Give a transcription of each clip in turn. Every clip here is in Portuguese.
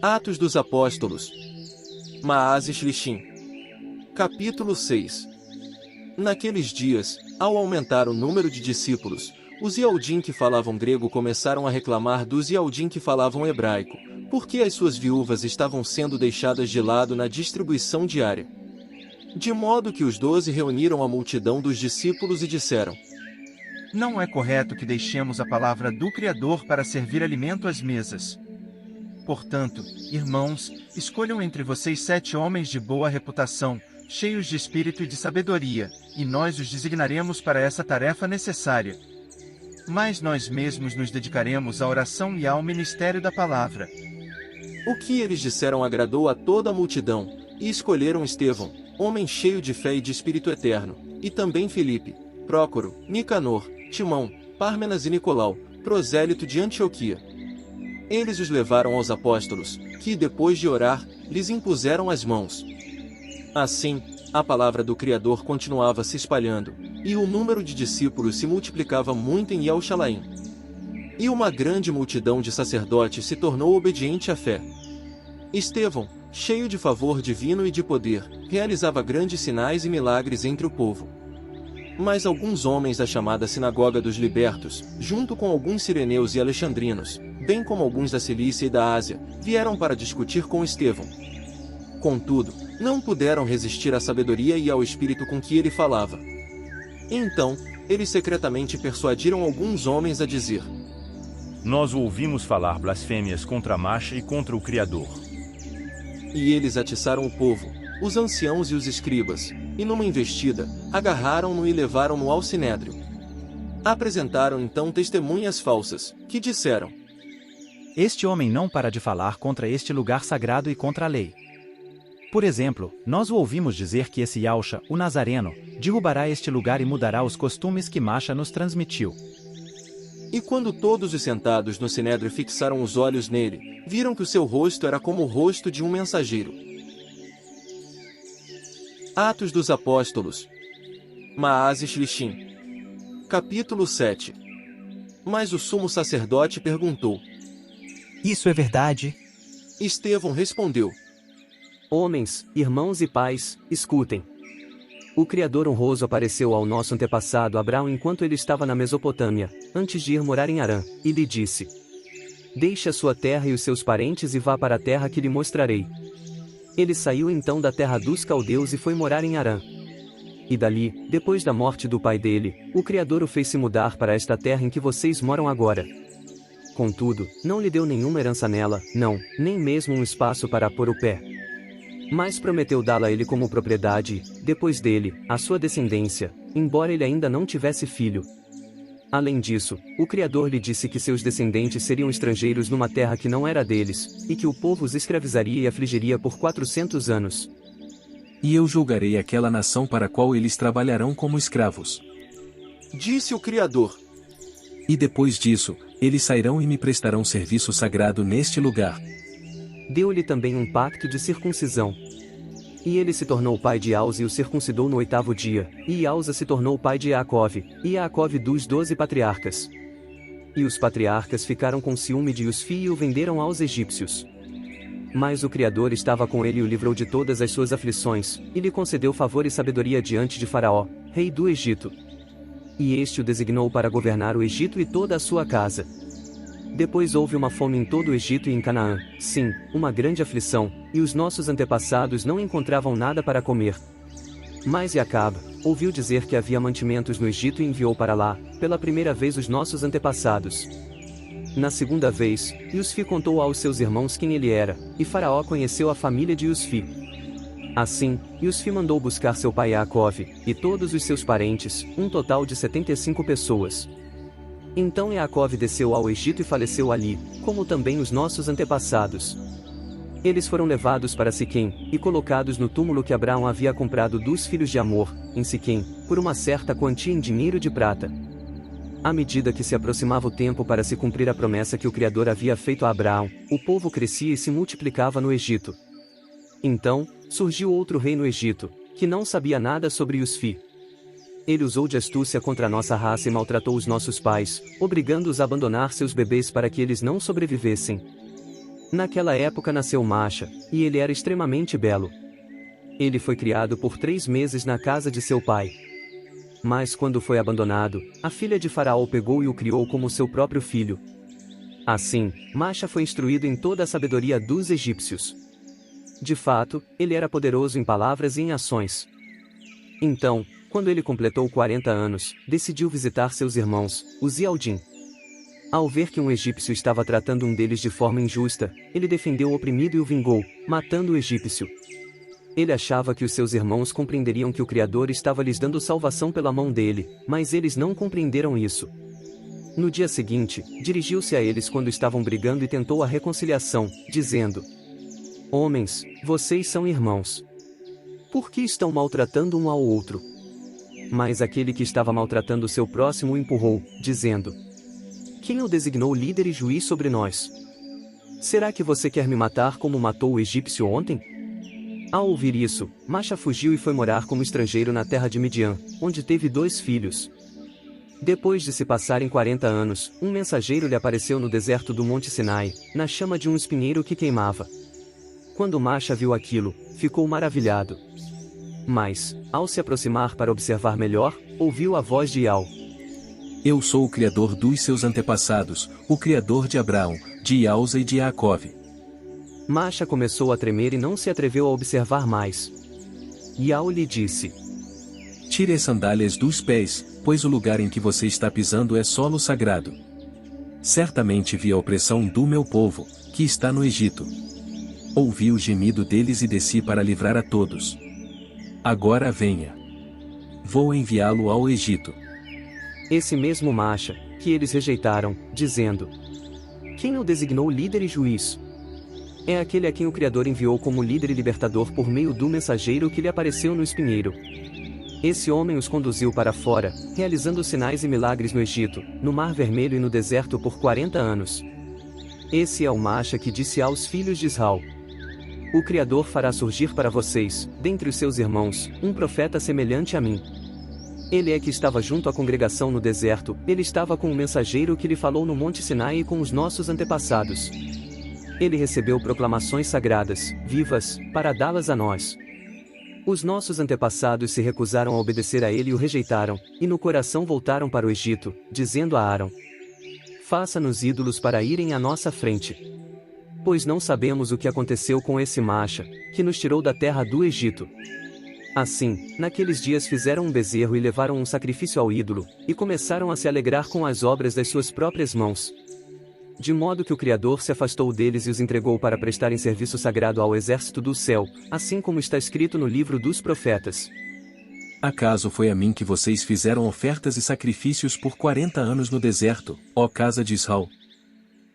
Atos dos Apóstolos. Maase Shlichim. Capítulo 6. Naqueles dias, ao aumentar o número de discípulos, os Yaldim que falavam grego começaram a reclamar dos Yaldim que falavam hebraico, porque as suas viúvas estavam sendo deixadas de lado na distribuição diária. De modo que os 12 reuniram a multidão dos discípulos e disseram: Não é correto que deixemos a palavra do Criador para servir alimento às mesas. Portanto, irmãos, escolham entre vocês 7 homens de boa reputação, cheios de espírito e de sabedoria, e nós os designaremos para essa tarefa necessária. Mas nós mesmos nos dedicaremos à oração e ao ministério da palavra. O que eles disseram agradou a toda a multidão, e escolheram Estevão, homem cheio de fé e de espírito eterno, e também Filipe, Prócoro, Nicanor, Timão, Pármenas e Nicolau, prosélito de Antioquia. Eles os levaram aos apóstolos, que, depois de orar, lhes impuseram as mãos. Assim, a palavra do Criador continuava se espalhando, e o número de discípulos se multiplicava muito em Yelshalaim. E uma grande multidão de sacerdotes se tornou obediente à fé. Estevão, cheio de favor divino e de poder, realizava grandes sinais e milagres entre o povo. Mas alguns homens da chamada Sinagoga dos Libertos, junto com alguns sireneus e alexandrinos, bem como alguns da Cilícia e da Ásia, vieram para discutir com Estevão. Contudo, não puderam resistir à sabedoria e ao espírito com que ele falava. Então, eles secretamente persuadiram alguns homens a dizer: Nós o ouvimos falar blasfêmias contra Masha e contra o Criador. E eles atiçaram o povo, os anciãos e os escribas, e numa investida, agarraram-no e levaram-no ao sinédrio. Apresentaram então testemunhas falsas, que disseram: Este homem não para de falar contra este lugar sagrado e contra a lei. Por exemplo, nós o ouvimos dizer que esse Yalcha, o Nazareno, derrubará este lugar e mudará os costumes que Masha nos transmitiu. E quando todos os sentados no sinédrio fixaram os olhos nele, viram que o seu rosto era como o rosto de um mensageiro. Atos dos Apóstolos. Maase Shlichim. Capítulo 7. Mas o sumo sacerdote perguntou: Isso é verdade? Estevão respondeu: Homens, irmãos e pais, escutem. O Criador honroso apareceu ao nosso antepassado Abraão enquanto ele estava na Mesopotâmia, antes de ir morar em Harã, e lhe disse: Deixe a sua terra e os seus parentes e vá para a terra que lhe mostrarei. Ele saiu então da terra dos caldeus e foi morar em Harã. E dali, depois da morte do pai dele, o Criador o fez se mudar para esta terra em que vocês moram agora. Contudo, não lhe deu nenhuma herança nela, não, nem mesmo um espaço para pôr o pé. Mas prometeu dá-la a ele como propriedade, depois dele, a sua descendência, embora ele ainda não tivesse filho. Além disso, o Criador lhe disse que seus descendentes seriam estrangeiros numa terra que não era deles, e que o povo os escravizaria e afligiria por 400 anos. E eu julgarei aquela nação para a qual eles trabalharão como escravos. Disse o Criador. E depois disso, eles sairão e me prestarão serviço sagrado neste lugar. Deu-lhe também um pacto de circuncisão. E ele se tornou pai de Iausa e o circuncidou no 8º dia, e Iausa se tornou pai de Yaacov, e Yaacov dos 12 patriarcas. E os patriarcas ficaram com ciúme de Yusfi e o venderam aos egípcios. Mas o Criador estava com ele e o livrou de todas as suas aflições, e lhe concedeu favor e sabedoria diante de Faraó, rei do Egito. E este o designou para governar o Egito e toda a sua casa. Depois houve uma fome em todo o Egito e em Canaã, sim, uma grande aflição, e os nossos antepassados não encontravam nada para comer. Mas Iacabe ouviu dizer que havia mantimentos no Egito e enviou para lá, pela primeira vez os nossos antepassados. Na segunda vez, Yusfi contou aos seus irmãos quem ele era, e Faraó conheceu a família de Yusfi. Assim, Yusfi mandou buscar seu pai Yaacov, e todos os seus parentes, um total de 75 pessoas. Então Yaacov desceu ao Egito e faleceu ali, como também os nossos antepassados. Eles foram levados para Siquém, e colocados no túmulo que Abraão havia comprado dos filhos de Amor, em Siquém, por uma certa quantia em dinheiro de prata. À medida que se aproximava o tempo para se cumprir a promessa que o Criador havia feito a Abraão, o povo crescia e se multiplicava no Egito. Então, surgiu outro rei no Egito, que não sabia nada sobre Yusfi. Ele usou de astúcia contra a nossa raça e maltratou os nossos pais, obrigando-os a abandonar seus bebês para que eles não sobrevivessem. Naquela época nasceu Masha, e ele era extremamente belo. Ele foi criado por 3 meses na casa de seu pai. Mas quando foi abandonado, a filha de Faraó o pegou e o criou como seu próprio filho. Assim, Masha foi instruído em toda a sabedoria dos egípcios. De fato, ele era poderoso em palavras e em ações. Então, quando ele completou 40 anos, decidiu visitar seus irmãos, os Yaldin. Ao ver que um egípcio estava tratando um deles de forma injusta, ele defendeu o oprimido e o vingou, matando o egípcio. Ele achava que os seus irmãos compreenderiam que o Criador estava lhes dando salvação pela mão dele, mas eles não compreenderam isso. No dia seguinte, dirigiu-se a eles quando estavam brigando e tentou a reconciliação, dizendo: Homens, vocês são irmãos. Por que estão maltratando um ao outro? Mas aquele que estava maltratando seu próximo o empurrou, dizendo: Quem o designou líder e juiz sobre nós? Será que você quer me matar como matou o egípcio ontem? Ao ouvir isso, Masha fugiu e foi morar como estrangeiro na terra de Midian, onde teve 2 filhos. Depois de se passarem 40 anos, um mensageiro lhe apareceu no deserto do Monte Sinai, na chama de um espinheiro que queimava. Quando Masha viu aquilo, ficou maravilhado. Mas, ao se aproximar para observar melhor, ouviu a voz de Iau. Eu sou o Criador dos seus antepassados, o Criador de Abraão, de Iausa e de Jacob. Masha começou a tremer e não se atreveu a observar mais. Iau lhe disse: Tire as sandálias dos pés, pois o lugar em que você está pisando é solo sagrado. Certamente vi a opressão do meu povo, que está no Egito. Ouvi o gemido deles e desci para livrar a todos. Agora venha. Vou enviá-lo ao Egito. Esse mesmo Masha, que eles rejeitaram, dizendo: Quem o designou líder e juiz? É aquele a quem o Criador enviou como líder e libertador por meio do mensageiro que lhe apareceu no espinheiro. Esse homem os conduziu para fora, realizando sinais e milagres no Egito, no Mar Vermelho e no deserto por 40 anos. Esse é o Masha que disse aos filhos de Israel: O Criador fará surgir para vocês, dentre os seus irmãos, um profeta semelhante a mim. Ele é que estava junto à congregação no deserto, ele estava com o mensageiro que lhe falou no Monte Sinai e com os nossos antepassados. Ele recebeu proclamações sagradas, vivas, para dá-las a nós. Os nossos antepassados se recusaram a obedecer a ele e o rejeitaram, e no coração voltaram para o Egito, dizendo a Arão: Faça-nos ídolos para irem à nossa frente. Pois não sabemos o que aconteceu com esse Masha, que nos tirou da terra do Egito. Assim, naqueles dias fizeram um bezerro e levaram um sacrifício ao ídolo, e começaram a se alegrar com as obras das suas próprias mãos. De modo que o Criador se afastou deles e os entregou para prestarem serviço sagrado ao exército do céu, assim como está escrito no livro dos profetas. Acaso foi a mim que vocês fizeram ofertas e sacrifícios por 40 anos no deserto, ó casa de Israel?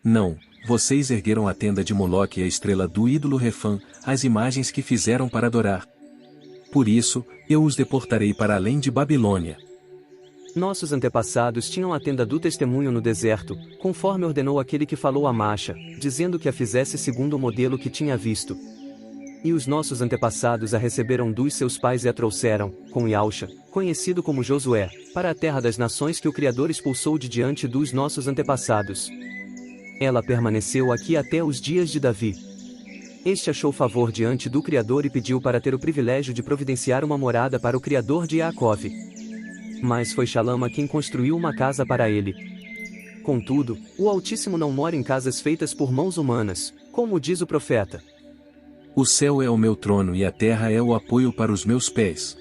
Não, vocês ergueram a tenda de Moloque e a estrela do ídolo Refã, as imagens que fizeram para adorar. Por isso, eu os deportarei para além de Babilônia. Nossos antepassados tinham a tenda do testemunho no deserto, conforme ordenou aquele que falou a Masha, dizendo que a fizesse segundo o modelo que tinha visto. E os nossos antepassados a receberam dos seus pais e a trouxeram, com Yausha, conhecido como Josué, para a terra das nações que o Criador expulsou de diante dos nossos antepassados. Ela permaneceu aqui até os dias de Davi. Este achou favor diante do Criador e pediu para ter o privilégio de providenciar uma morada para o Criador de Jacob. Mas foi Shalama quem construiu uma casa para ele. Contudo, o Altíssimo não mora em casas feitas por mãos humanas, como diz o profeta. O céu é o meu trono e a terra é o apoio para os meus pés.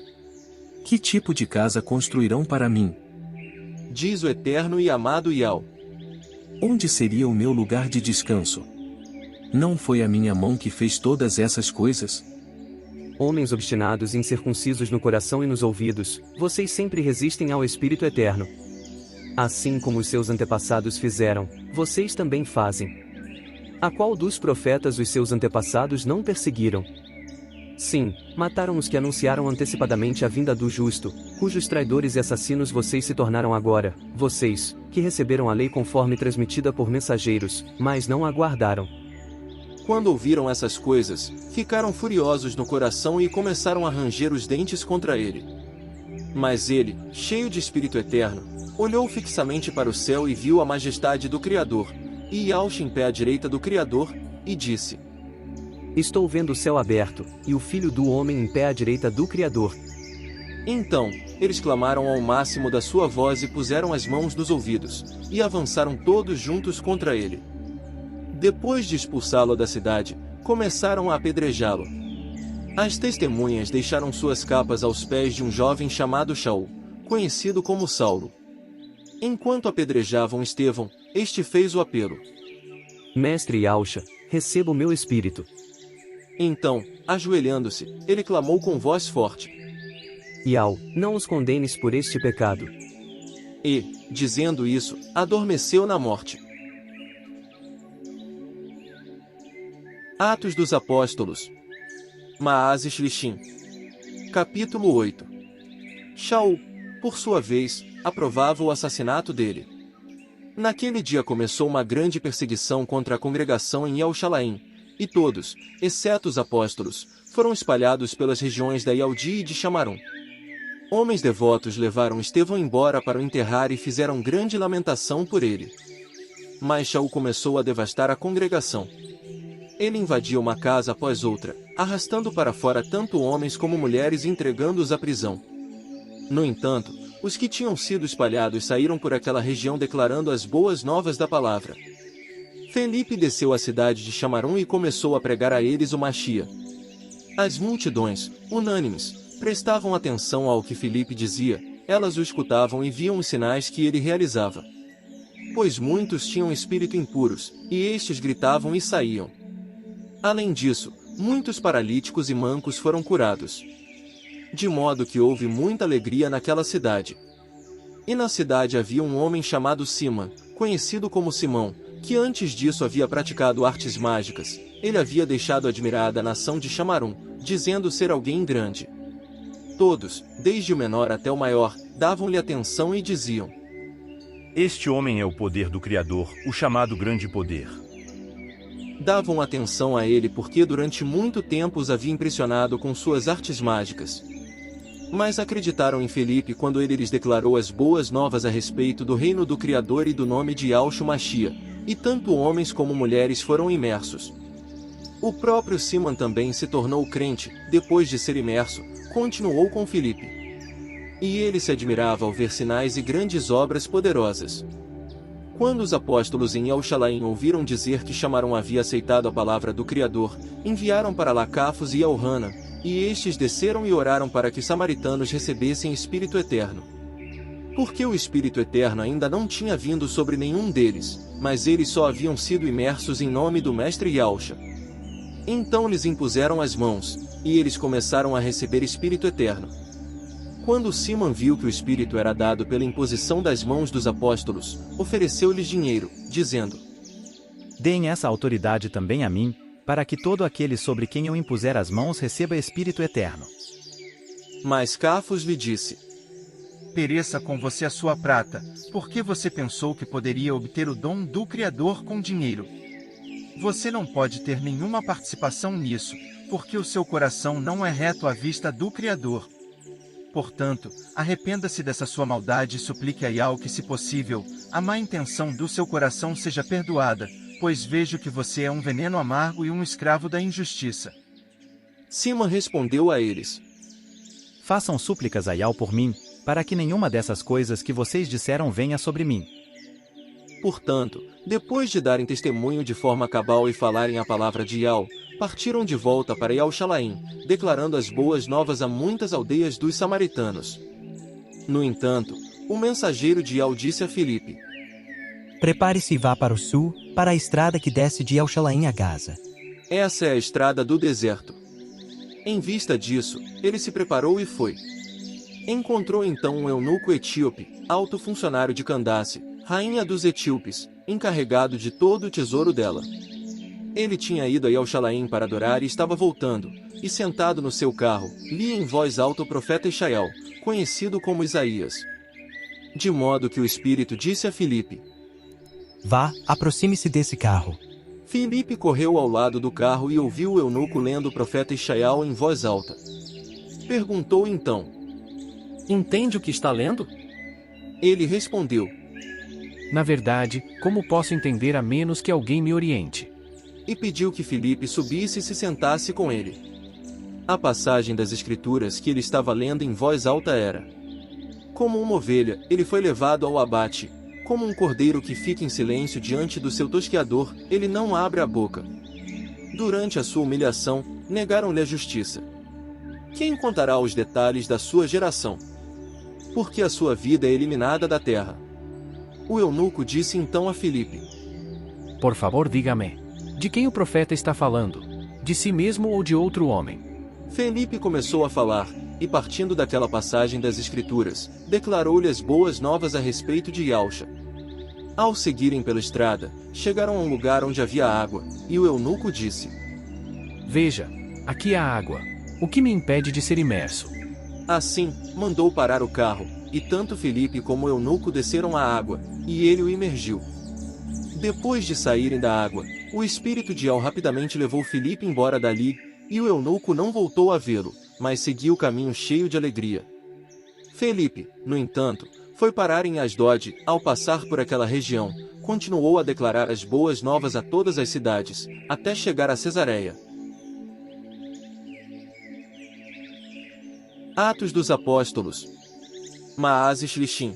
Que tipo de casa construirão para mim? Diz o eterno e amado Iau. Onde seria o meu lugar de descanso? Não foi a minha mão que fez todas essas coisas? Homens obstinados e incircuncisos no coração e nos ouvidos, vocês sempre resistem ao Espírito Eterno. Assim como os seus antepassados fizeram, vocês também fazem. A qual dos profetas os seus antepassados não perseguiram? Sim, mataram os que anunciaram antecipadamente a vinda do justo, cujos traidores e assassinos vocês se tornaram agora, vocês, que receberam a lei conforme transmitida por mensageiros, mas não a guardaram. Quando ouviram essas coisas, ficaram furiosos no coração e começaram a ranger os dentes contra ele. Mas ele, cheio de Espírito Eterno, olhou fixamente para o céu e viu a majestade do Criador, e Yausha em pé à direita do Criador, e disse: Estou vendo o céu aberto, e o Filho do Homem em pé à direita do Criador. Então, eles clamaram ao máximo da sua voz e puseram as mãos nos ouvidos, e avançaram todos juntos contra ele. Depois de expulsá-lo da cidade, começaram a apedrejá-lo. As testemunhas deixaram suas capas aos pés de um jovem chamado Shaul, conhecido como Saulo. Enquanto apedrejavam Estevão, este fez o apelo: Mestre Yausha, receba o meu espírito. Então, ajoelhando-se, ele clamou com voz forte: Yau, não os condenes por este pecado. E, dizendo isso, adormeceu na morte. Atos dos Apóstolos. Maás e Shlichim. Capítulo 8. Shaul, por sua vez, aprovava o assassinato dele. Naquele dia começou uma grande perseguição contra a congregação em Yaushalaim, e todos, exceto os apóstolos, foram espalhados pelas regiões da Ialdi e de Chamarum. Homens devotos levaram Estevão embora para o enterrar e fizeram grande lamentação por ele. Mas Shaul começou a devastar a congregação. Ele invadia uma casa após outra, arrastando para fora tanto homens como mulheres e entregando-os à prisão. No entanto, os que tinham sido espalhados saíram por aquela região declarando as boas novas da palavra. Felipe desceu à cidade de Chamarum e começou a pregar a eles o Machia. As multidões, unânimes, prestavam atenção ao que Felipe dizia, elas o escutavam e viam os sinais que ele realizava. Pois muitos tinham espírito impuros, e estes gritavam e saíam. Além disso, muitos paralíticos e mancos foram curados. De modo que houve muita alegria naquela cidade. E na cidade havia um homem chamado Siman, conhecido como Simão, que antes disso havia praticado artes mágicas. Ele havia deixado admirada a nação de Chamarum, dizendo ser alguém grande. Todos, desde o menor até o maior, davam-lhe atenção e diziam: Este homem é o poder do Criador, o chamado grande poder. Davam atenção a ele porque durante muito tempo os havia impressionado com suas artes mágicas. Mas acreditaram em Felipe quando ele lhes declarou as boas novas a respeito do reino do Criador e do nome de Yahshua Machia, e tanto homens como mulheres foram imersos. O próprio Siman também se tornou crente, depois de ser imerso, continuou com Felipe. E ele se admirava ao ver sinais e grandes obras poderosas. Quando os apóstolos em Yaushalaim ouviram dizer que Chamarum havia aceitado a palavra do Criador, enviaram para lá Cafos e Elhanan, e estes desceram e oraram para que os samaritanos recebessem Espírito Eterno. Porque o Espírito Eterno ainda não tinha vindo sobre nenhum deles, mas eles só haviam sido imersos em nome do Mestre Yausha. Então lhes impuseram as mãos, e eles começaram a receber Espírito Eterno. Quando Siman viu que o Espírito era dado pela imposição das mãos dos apóstolos, ofereceu-lhes dinheiro, dizendo: Deem essa autoridade também a mim, para que todo aquele sobre quem eu impuser as mãos receba Espírito Eterno. Mas Cafos lhe disse: Pereça com você a sua prata, porque você pensou que poderia obter o dom do Criador com dinheiro. Você não pode ter nenhuma participação nisso, porque o seu coração não é reto à vista do Criador. Portanto, arrependa-se dessa sua maldade e suplique a Yahweh que, se possível, a má intenção do seu coração seja perdoada, pois vejo que você é um veneno amargo e um escravo da injustiça. Siman respondeu a eles: Façam súplicas a Yahweh por mim, para que nenhuma dessas coisas que vocês disseram venha sobre mim. Portanto, depois de darem testemunho de forma cabal e falarem a palavra de Yahweh, partiram de volta para Yaushalaim, declarando as boas novas a muitas aldeias dos samaritanos. No entanto, o mensageiro de Yahweh disse a Filipe: Prepare-se e vá para o sul, para a estrada que desce de Yaushalaim a Gaza. Essa é a estrada do deserto. Em vista disso, ele se preparou e foi. Encontrou então um eunuco etíope, alto funcionário de Candace, rainha dos etíopes, encarregado de todo o tesouro dela. Ele tinha ido a Yaushalaim para adorar e estava voltando, e sentado no seu carro, lia em voz alta o profeta Ishael, conhecido como Isaías. De modo que o Espírito disse a Filipe: Vá, aproxime-se desse carro. Filipe correu ao lado do carro e ouviu o eunuco lendo o profeta Ishael em voz alta. Perguntou então: Entende o que está lendo? Ele respondeu: Na verdade, como posso entender a menos que alguém me oriente? e pediu que Filipe subisse e se sentasse com ele. A passagem das Escrituras que ele estava lendo em voz alta era: como uma ovelha, ele foi levado ao abate, como um cordeiro que fica em silêncio diante do seu tosqueador, ele não abre a boca. Durante a sua humilhação, negaram-lhe a justiça. Quem contará os detalhes da sua geração? Porque a sua vida é eliminada da terra. O eunuco disse então a Filipe: Por favor, diga-me, de quem o profeta está falando? De si mesmo ou de outro homem? Felipe começou a falar, e partindo daquela passagem das Escrituras, declarou-lhe as boas novas a respeito de Yausha. Ao seguirem pela estrada, chegaram a um lugar onde havia água, e o eunuco disse: Veja, aqui há água. O que me impede de ser imerso? Assim, mandou parar o carro, e tanto Felipe como o eunuco desceram à água, e ele o imergiu. Depois de saírem da água, o espírito de El rapidamente levou Felipe embora dali, e o eunuco não voltou a vê-lo, mas seguiu o caminho cheio de alegria. Felipe, no entanto, foi parar em Asdod. Ao passar por aquela região, continuou a declarar as boas novas a todas as cidades, até chegar a Cesareia. Atos dos Apóstolos. Maás e Shlichim.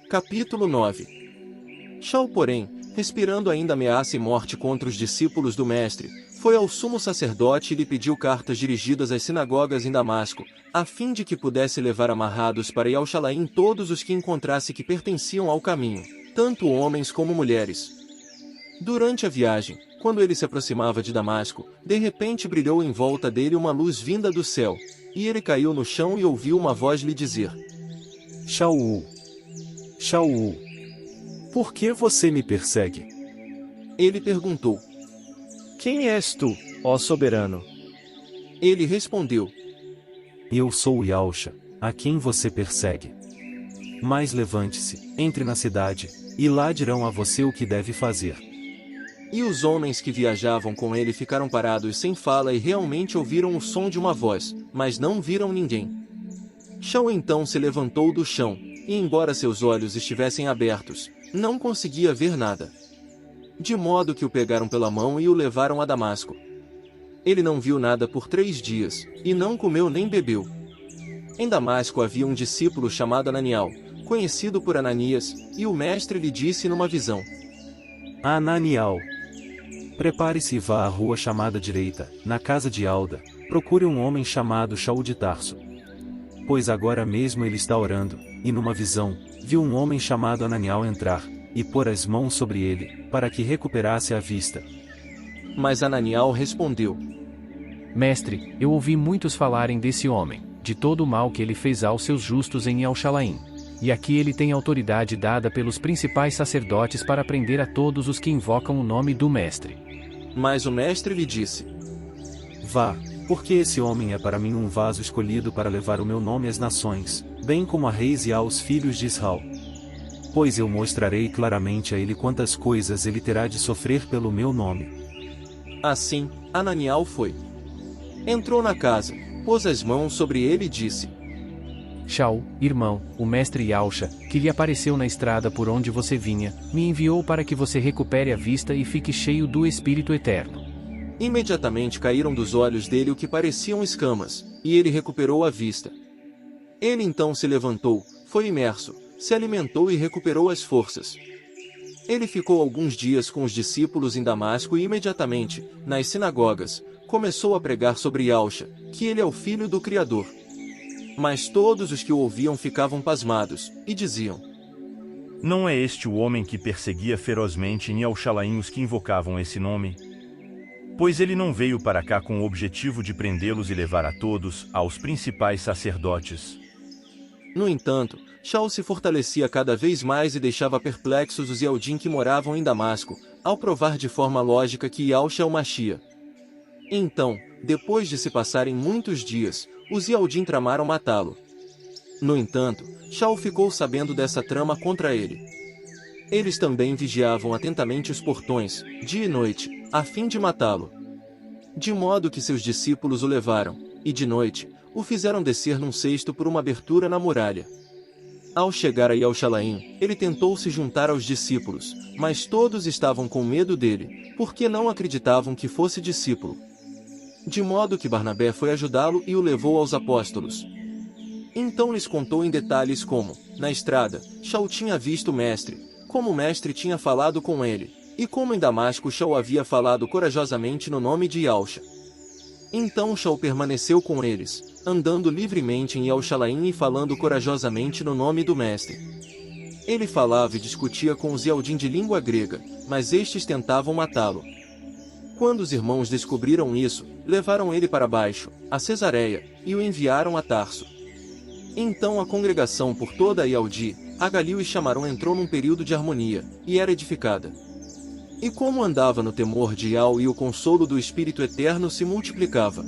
Capítulo 9. Shaul, porém, respirando ainda ameaça e morte contra os discípulos do Mestre, foi ao sumo sacerdote e lhe pediu cartas dirigidas às sinagogas em Damasco, a fim de que pudesse levar amarrados para Yaushalayim todos os que encontrasse que pertenciam ao caminho, tanto homens como mulheres. Durante a viagem, quando ele se aproximava de Damasco, de repente brilhou em volta dele uma luz vinda do céu, e ele caiu no chão e ouviu uma voz lhe dizer: Shaul, Shaul, por que você me persegue? Ele perguntou: Quem és tu, ó soberano? Ele respondeu: Eu sou Yausha, a quem você persegue. Mas levante-se, entre na cidade, e lá dirão a você o que deve fazer. E os homens que viajavam com ele ficaram parados sem fala e realmente ouviram o som de uma voz, mas não viram ninguém. Shaul então se levantou do chão, e embora seus olhos estivessem abertos, não conseguia ver nada. De modo que o pegaram pela mão e o levaram a Damasco. Ele não viu nada por 3 dias, e não comeu nem bebeu. Em Damasco havia um discípulo chamado Ananiel, conhecido por Ananias, e o mestre lhe disse numa visão: Ananiel, prepare-se e vá à rua chamada direita, na casa de Alda, procure um homem chamado Shaul de Tarso. Pois agora mesmo ele está orando, e numa visão, viu um homem chamado Ananiel entrar, e pôr as mãos sobre ele, para que recuperasse a vista. Mas Ananiel respondeu: Mestre, eu ouvi muitos falarem desse homem, de todo o mal que ele fez aos seus justos em Yaushalayim. E aqui ele tem autoridade dada pelos principais sacerdotes para prender a todos os que invocam o nome do Mestre. Mas o mestre lhe disse: Vá, porque esse homem é para mim um vaso escolhido para levar o meu nome às nações, bem como a reis e aos filhos de Israel. Pois eu mostrarei claramente a ele quantas coisas ele terá de sofrer pelo meu nome. Assim, Ananiel foi. Entrou na casa, pôs as mãos sobre ele e disse: Shaul, irmão, o mestre Yausha, que lhe apareceu na estrada por onde você vinha, me enviou para que você recupere a vista e fique cheio do Espírito Eterno. Imediatamente caíram dos olhos dele o que pareciam escamas, e ele recuperou a vista. Ele então se levantou, foi imerso, se alimentou e recuperou as forças. Ele ficou alguns dias com os discípulos em Damasco e imediatamente, nas sinagogas, começou a pregar sobre Yausha, que ele é o Filho do Criador. Mas todos os que o ouviam ficavam pasmados, e diziam: Não é este o homem que perseguia ferozmente em Yaushalayim os que invocavam esse nome? Pois ele não veio para cá com o objetivo de prendê-los e levar a todos aos principais sacerdotes. No entanto, Shaul se fortalecia cada vez mais e deixava perplexos os Yaldim que moravam em Damasco, ao provar de forma lógica que Yausha é o Machia. Então, depois de se passarem muitos dias, os Yaldim tramaram matá-lo. No entanto, Shaul ficou sabendo dessa trama contra ele. Eles também vigiavam atentamente os portões, dia e noite, a fim de matá-lo. De modo que seus discípulos o levaram, e de noite, o fizeram descer num cesto por uma abertura na muralha. Ao chegar a Yauxalaim, ele tentou se juntar aos discípulos, mas todos estavam com medo dele, porque não acreditavam que fosse discípulo. De modo que Barnabé foi ajudá-lo e o levou aos apóstolos. Então lhes contou em detalhes como, na estrada, Shaul tinha visto o mestre, como o mestre tinha falado com ele, e como em Damasco Shaul havia falado corajosamente no nome de Yauxa. Então Shaul permaneceu com eles, andando livremente em Yauxalaim e falando corajosamente no nome do mestre. Ele falava e discutia com os Yaldim de língua grega, mas estes tentavam matá-lo. Quando os irmãos descobriram isso, levaram ele para baixo, a Cesareia, e o enviaram a Tarso. Então a congregação por toda a Yaldi, a Galil e Chamarão entrou num período de harmonia, e era edificada. E como andava no temor de Iau e o consolo do Espírito Eterno se multiplicava.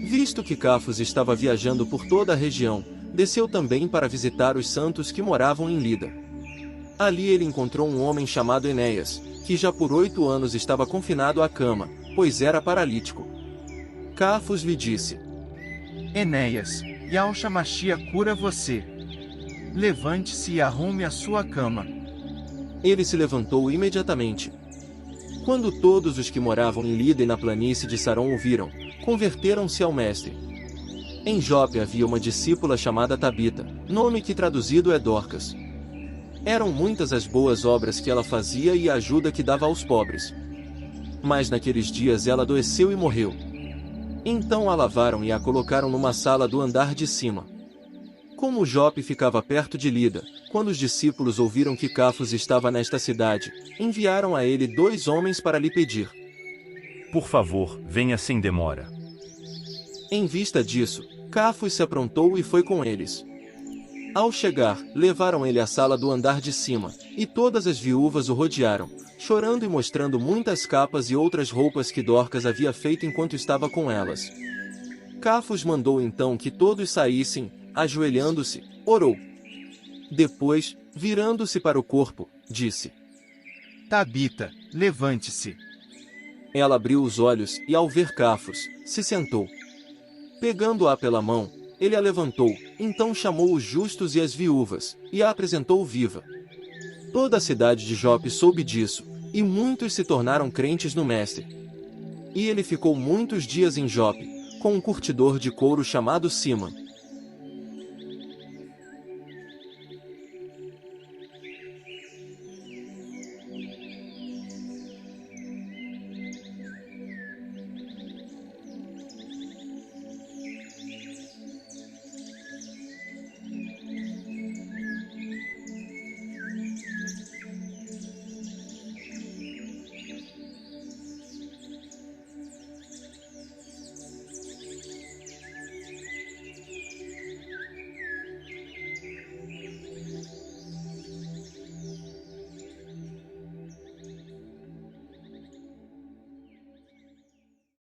Visto que Cafos estava viajando por toda a região, desceu também para visitar os santos que moravam em Lida. Ali ele encontrou um homem chamado Enéas, que já por 8 anos estava confinado à cama, pois era paralítico. Cafos lhe disse: Enéas, Yauxa Machia cura você. Levante-se e arrume a sua cama. Ele se levantou imediatamente. Quando todos os que moravam em Lida e na planície de Saron ouviram, converteram-se ao mestre. Em Jope havia uma discípula chamada Tabita, nome que traduzido é Dorcas. Eram muitas as boas obras que ela fazia e a ajuda que dava aos pobres. Mas naqueles dias ela adoeceu e morreu. Então a lavaram e a colocaram numa sala do andar de cima. Como Jope ficava perto de Lida, quando os discípulos ouviram que Cafos estava nesta cidade, enviaram a ele 2 homens para lhe pedir: Por favor, venha sem demora. Em vista disso, Cafos se aprontou e foi com eles. Ao chegar, levaram ele à sala do andar de cima, e todas as viúvas o rodearam, chorando e mostrando muitas capas e outras roupas que Dorcas havia feito enquanto estava com elas. Cafos mandou então que todos saíssem, ajoelhando-se, orou. Depois, virando-se para o corpo, disse: Tabita, levante-se. Ela abriu os olhos e, ao ver Cafos, se sentou. Pegando-a pela mão, ele a levantou, então chamou os justos e as viúvas, e a apresentou viva. Toda a cidade de Jope soube disso, e muitos se tornaram crentes no mestre. E ele ficou muitos dias em Jope, com um curtidor de couro chamado Siman.